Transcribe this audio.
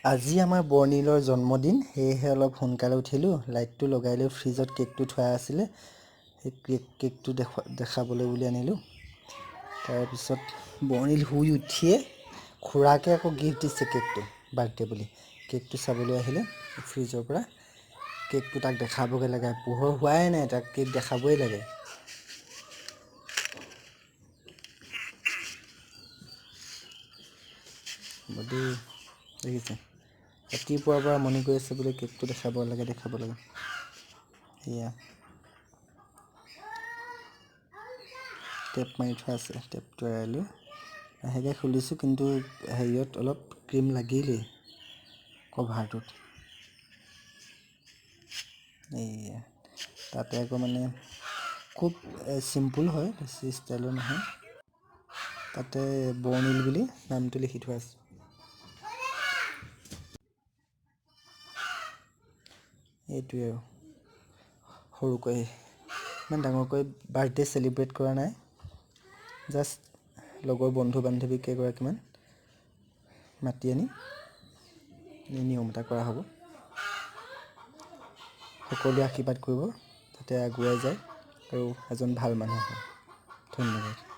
আজি আমাৰ বৰ্ণিলৰ জন্মদিন, সেয়েহে অলপ সোনকালে উঠিলোঁ। লাইটটো লগাই লৈ ফ্ৰিজত কেকটো থোৱা আছিলে, সেই কেকটো দেখাবলৈ বুলি আনিলোঁ। তাৰপিছত বৰ্ণিল শুই উঠিয়ে খুৰাকে আকৌ গিফ্ট দিছে কেকটো, বাৰ্থডে বুলি। কেকটো চাবলৈ আহিলে ফ্ৰিজৰ পৰা। কেকটো তাক দেখাবগৈ লাগে, পোহৰ হোৱাই নাই, তাক কেক দেখাবই লাগে। দেই দেখিছে, ৰাতিপুৱাৰ পৰা আমনি কৰি আছে বোলে, কেকটো দেখাব লাগে। সেয়া টেপ মাৰি থোৱা আছে, টেপটো এৰাই লৈ লাহেকৈ খুলিছোঁ, কিন্তু হেৰিয়ত অলপ ক্ৰীম লাগিলেই কভাৰটোত। এইয়া তাতে আকৌ মানে খুব চিম্পুল হয়, বেছি ষ্টাইলৰ নহয়। তাতে বৰ্ণিল বুলি নামটো লিখি থোৱা আছে। এইটোৱে আৰু সৰুকৈ, ইমান ডাঙৰকৈ বাৰ্থডে চেলিব্ৰেট কৰা নাই, জাষ্ট লগৰ বন্ধু বান্ধৱী কেইগৰাকীমান মাতি আনি নিয়ম এটা কৰা হ'ব। সকলোৱে আশীৰ্বাদ কৰিব যাতে আগুৱাই যায় আৰু এজন ভাল মানুহ হয়। ধন্যবাদ।